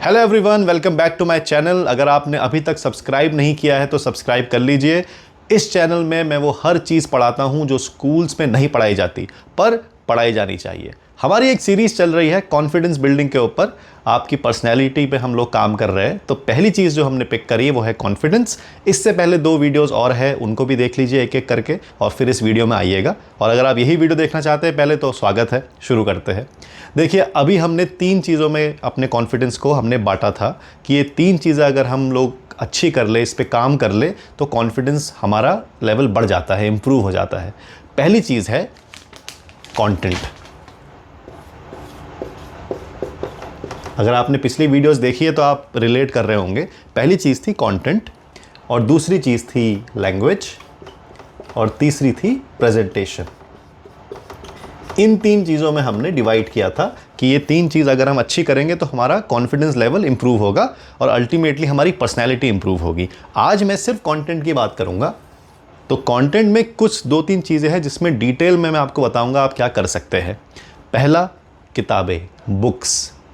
Hello everyone, welcome back to my channel. अगर आपने अभी तक सब्सक्राइब नहीं किया है तो सब्सक्राइब कर लीजिए। इस चैनल में मैं वो हर चीज़ पढ़ाता हूँ जो स्कूल्स में नहीं पढ़ाई जाती पर पढ़ाई जानी चाहिए। हमारी एक सीरीज़ चल रही है कॉन्फिडेंस बिल्डिंग के ऊपर। आपकी पर्सनैलिटी पे हम लोग काम कर रहे हैं। तो पहली चीज़ जो हमने पिक करी है वो है कॉन्फिडेंस। इससे पहले 2 वीडियोस और है, उनको भी देख लीजिए एक एक करके और फिर इस वीडियो में आइएगा। और अगर आप यही वीडियो देखना चाहते हैं पहले तो स्वागत है, शुरू करते हैं। देखिए, अभी हमने 3 चीज़ों में अपने कॉन्फिडेंस को हमने बांटा था कि ये 3 चीज़ें अगर हम लोग अच्छी कर ले, इस पे काम कर ले तो कॉन्फिडेंस हमारा लेवल बढ़ जाता है, इम्प्रूव हो जाता है। पहली चीज़ है कंटेंट। अगर आपने पिछली वीडियोस देखी है तो आप रिलेट कर रहे होंगे। पहली चीज़ थी कंटेंट, और दूसरी चीज़ थी लैंग्वेज, और तीसरी थी प्रेजेंटेशन। इन 3 चीज़ों में हमने डिवाइड किया था कि ये 3 चीज़ अगर हम अच्छी करेंगे तो हमारा कॉन्फिडेंस लेवल इंप्रूव होगा और अल्टीमेटली हमारी पर्सनैलिटी इंप्रूव होगी। आज मैं सिर्फ कंटेंट की बात करूँगा। तो कंटेंट में कुछ 2-3 चीज़ें हैं जिसमें डिटेल में मैं आपको बताऊँगा आप क्या कर सकते हैं। पहला, किताबें,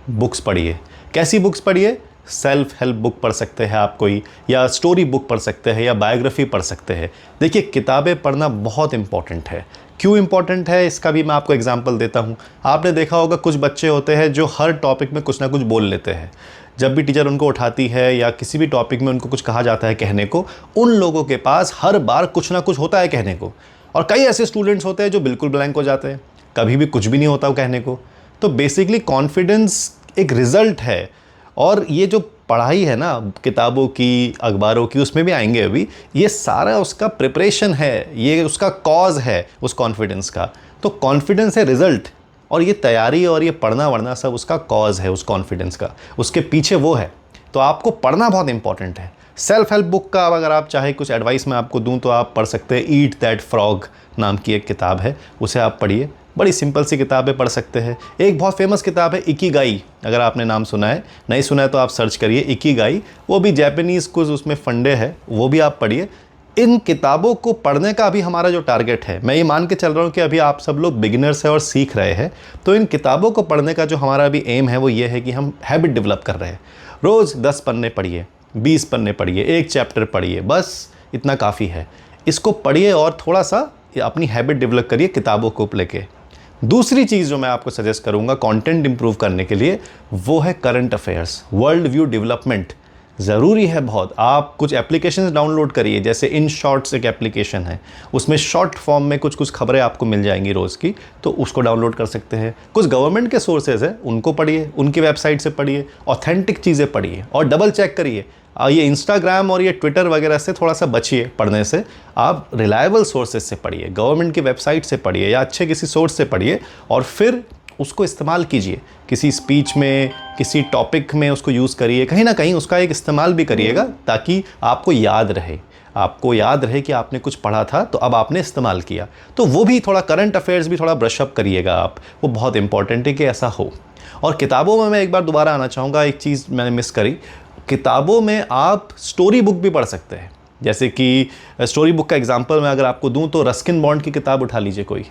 बुक्स पढ़िए। कैसी बुक्स पढ़िए? सेल्फ हेल्प बुक पढ़ सकते हैं आप कोई, या स्टोरी बुक पढ़ सकते हैं, या बायोग्राफी पढ़ सकते हैं। देखिए, किताबें पढ़ना बहुत इंपॉर्टेंट है। क्यों इंपॉर्टेंट है इसका भी मैं आपको एग्जांपल देता हूँ। आपने देखा होगा कुछ बच्चे होते हैं जो हर टॉपिक में कुछ ना कुछ बोल लेते हैं। जब भी टीचर उनको उठाती है या किसी भी टॉपिक में उनको कुछ कहा जाता है कहने को, उन लोगों के पास हर बार कुछ ना कुछ होता है कहने को। और कई ऐसे स्टूडेंट्स होते हैं जो बिल्कुल ब्लैंक हो जाते हैं, कभी भी कुछ भी नहीं होता कहने को। तो बेसिकली कॉन्फिडेंस एक रिज़ल्ट है। और ये जो पढ़ाई है ना किताबों की, अखबारों की, उसमें भी आएंगे अभी, ये सारा उसका प्रिपरेशन है, ये उसका कॉज है उस कॉन्फिडेंस का। तो कॉन्फिडेंस है रिज़ल्ट, और ये तैयारी और ये पढ़ना वढ़ना सब उसका कॉज है उस कॉन्फिडेंस का, उसके पीछे वो है। तो आपको पढ़ना बहुत इंपॉर्टेंट है। सेल्फ हेल्प बुक का अगर आप चाहे कुछ एडवाइस मैं आपको दूं तो आप पढ़ सकते हैं। ईट दैट फ्रॉग नाम की एक किताब है, उसे आप पढ़िए। बड़ी सिंपल सी किताबें पढ़ सकते हैं। एक बहुत फेमस किताब है इकिगाई, अगर आपने नाम सुना है, नहीं सुना है तो आप सर्च करिए इकिगाई। वो भी जापानीज़ कुछ उसमें फंडे है, वो भी आप पढ़िए। इन किताबों को पढ़ने का अभी हमारा जो टारगेट है, मैं ये मान के चल रहा हूँ कि अभी आप सब लोग बिगिनर्स हैं और सीख रहे हैं। तो इन किताबों को पढ़ने का जो हमारा अभी एम है वो ये है कि हम हैबिट डेवलप कर रहे हैं। रोज़ 10 पन्ने पढ़िए, 20 पन्ने पढ़िए, एक चैप्टर पढ़िए, बस इतना काफ़ी है। इसको पढ़िए और थोड़ा सा अपनी हैबिट डेवलप करिए किताबों को लेके। दूसरी चीज़ जो मैं आपको सजेस्ट करूंगा कंटेंट इंप्रूव करने के लिए, वो है current affairs, world view development. ज़रूरी है बहुत। आप कुछ एप्लीकेशंस डाउनलोड करिए, जैसे इन शॉर्ट्स एक एप्लीकेशन है, उसमें शॉर्ट फॉर्म में कुछ खबरें आपको मिल जाएंगी रोज़ की, तो उसको डाउनलोड कर सकते हैं। कुछ गवर्नमेंट के सोर्सेज हैं, उनको पढ़िए, उनकी वेबसाइट से पढ़िए, ऑथेंटिक चीज़ें पढ़िए और डबल चेक करिए। ये इंस्टाग्राम और ये ट्विटर वगैरह से थोड़ा सा बचिए पढ़ने से। आप रिलायबल सोर्सेज से पढ़िए, गवर्नमेंट की वेबसाइट से पढ़िए या अच्छे किसी सोर्स से पढ़िए, और फिर उसको इस्तेमाल कीजिए किसी स्पीच में, किसी टॉपिक में उसको यूज़ करिए। कहीं ना कहीं उसका एक इस्तेमाल भी करिएगा ताकि आपको याद रहे, आपको याद रहे कि आपने कुछ पढ़ा था तो अब आपने इस्तेमाल किया। तो वो भी थोड़ा करंट अफेयर्स भी थोड़ा ब्रशअप करिएगा आप, वो बहुत इंपॉर्टेंट है कि ऐसा हो। और किताबों में मैं एक बार दोबारा आना चाहूँगा, एक चीज़ मैंने मिस करी। किताबों में आप स्टोरी बुक भी पढ़ सकते हैं। जैसे कि स्टोरी बुक का एग्जांपल मैं अगर आपको दूं तो रस्किन बॉन्ड की किताब उठा लीजिए, कोई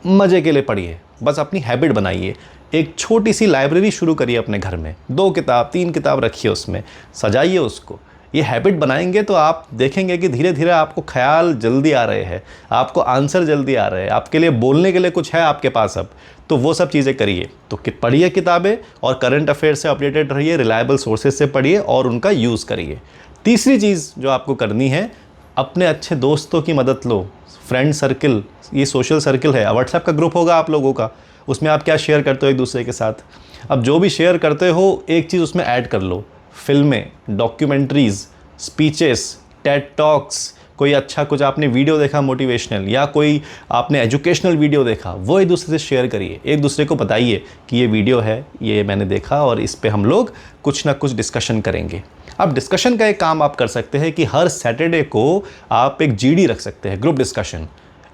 मज़े के लिए पढ़िए, बस अपनी हैबिट बनाइए। एक छोटी सी लाइब्रेरी शुरू करिए अपने घर में, 2 किताब 3 किताब रखिए, उसमें सजाइए उसको। ये हैबिट बनाएंगे तो आप देखेंगे कि धीरे धीरे आपको ख्याल जल्दी आ रहे हैं, आपको आंसर जल्दी आ रहे हैं, आपके लिए बोलने के लिए कुछ है आपके पास अब। तो वो सब चीज़ें करिए। तो पढ़िए किताबें और करंट अफेयर से अपडेटेड रहिए, रिलायबल सोर्सेज से पढ़िए और उनका यूज़ करिए। तीसरी चीज़ जो आपको करनी है, अपने अच्छे दोस्तों की मदद लो। फ्रेंड सर्किल, ये सोशल सर्किल है, व्हाट्सएप का ग्रुप होगा आप लोगों का, उसमें आप क्या शेयर करते हो एक दूसरे के साथ। अब जो भी शेयर करते हो एक चीज़ उसमें ऐड कर लो, फिल्में, डॉक्यूमेंट्रीज़, स्पीचेस, टेड टॉक्स, कोई अच्छा कुछ आपने वीडियो देखा मोटिवेशनल, या कोई आपने एजुकेशनल वीडियो देखा, वो एक दूसरे से शेयर करिए। एक दूसरे को बताइए कि ये वीडियो है, ये मैंने देखा और इस पे हम लोग कुछ ना कुछ डिस्कशन करेंगे। अब डिस्कशन का एक काम आप कर सकते हैं कि हर सैटरडे को आप एक जीडी रख सकते हैं, ग्रुप डिस्कशन।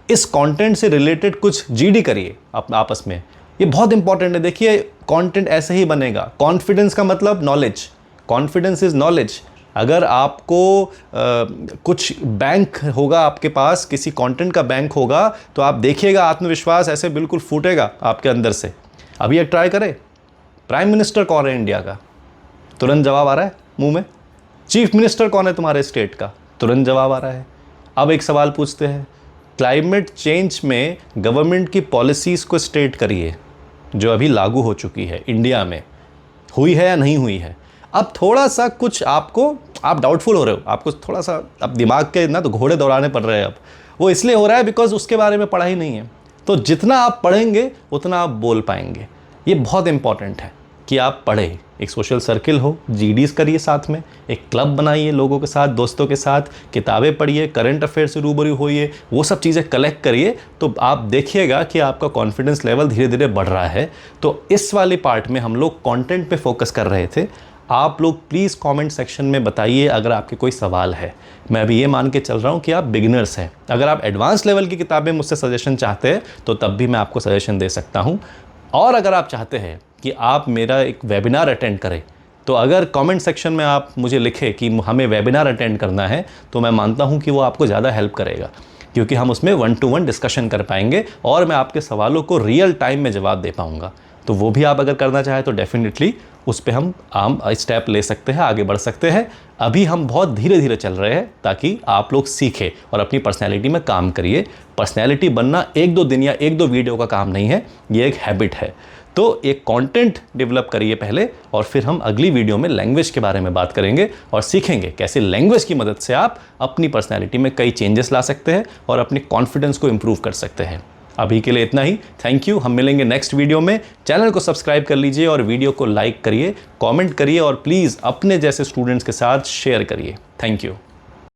इस कंटेंट से रिलेटेड कुछ जीडी करिए आपस में, ये बहुत इंपॉर्टेंट है। देखिए, कंटेंट ऐसे ही बनेगा। कॉन्फिडेंस का मतलब नॉलेज, कॉन्फिडेंस इज नॉलेज। अगर आपको कुछ बैंक होगा आपके पास, किसी कंटेंट का बैंक होगा, तो आप देखिएगा आत्मविश्वास ऐसे बिल्कुल फूटेगा आपके अंदर से। अभी एक ट्राई करें। प्राइम मिनिस्टर कौन है इंडिया का? तुरंत जवाब आ रहा है मुंह में। चीफ मिनिस्टर कौन है तुम्हारे स्टेट का, तुरंत जवाब आ रहा है। अब एक सवाल पूछते हैं, क्लाइमेट चेंज में गवर्नमेंट की पॉलिसीज़ को स्टेट करिए जो अभी लागू हो चुकी है इंडिया में, हुई है या नहीं हुई है। अब थोड़ा सा कुछ आप डाउटफुल हो रहे हो, आपको थोड़ा सा अब दिमाग के ना तो घोड़े दौड़ाने पड़ रहे हैं। अब वो इसलिए हो रहा है बिकॉज उसके बारे में पढ़ा ही नहीं है। तो जितना आप पढ़ेंगे उतना आप बोल पाएंगे। ये बहुत इंपॉर्टेंट है कि आप पढ़ें, एक सोशल सर्किल हो, जीडीज़ करिए, साथ में एक क्लब बनाइए लोगों के साथ, दोस्तों के साथ, किताबें पढ़िए, करंट अफेयर से रूबरू होइए, वो सब चीज़ें कलेक्ट करिए। तो आप देखिएगा कि आपका कॉन्फिडेंस लेवल धीरे धीरे बढ़ रहा है। तो इस वाली पार्ट में हम लोग कंटेंट पे फोकस कर रहे थे। आप लोग प्लीज़ कमेंट सेक्शन में बताइए अगर आपके कोई सवाल है। मैं अभी ये मान के चल रहा हूँ कि आप बिगिनर्स हैं। अगर आप एडवांस लेवल की किताबें मुझसे सजेशन चाहते हैं तो तब भी मैं आपको सजेशन दे सकता हूँ। और अगर आप चाहते हैं कि आप मेरा एक वेबिनार अटेंड करें, तो अगर कमेंट सेक्शन में आप मुझे लिखें कि हमें वेबिनार अटेंड करना है, तो मैं मानता हूँ कि वो आपको ज़्यादा हेल्प करेगा, क्योंकि हम उसमें 1-to-1 डिस्कशन कर पाएंगे और मैं आपके सवालों को रियल टाइम में जवाब दे पाऊँगा। तो वो भी आप अगर करना चाहें तो डेफिनेटली उस पर हम स्टेप ले सकते हैं, आगे बढ़ सकते हैं। अभी हम बहुत धीरे धीरे चल रहे हैं ताकि आप लोग सीखें और अपनी पर्सनैलिटी में काम करिए। पर्सनैलिटी बनना 1-2 दिन या 1-2 वीडियो का काम नहीं है, ये एक हैबिट है। तो एक कंटेंट डेवलप करिए पहले, और फिर हम अगली वीडियो में लैंग्वेज के बारे में बात करेंगे और सीखेंगे कैसे लैंग्वेज की मदद से आप अपनी पर्सनैलिटी में कई चेंजेस ला सकते हैं और अपने कॉन्फिडेंस को इंप्रूव कर सकते हैं। अभी के लिए इतना ही, थैंक यू। हम मिलेंगे नेक्स्ट वीडियो में। चैनल को सब्सक्राइब कर लीजिए और वीडियो को लाइक करिए, कमेंट करिए और प्लीज़ अपने जैसे स्टूडेंट्स के साथ शेयर करिए। Thank you.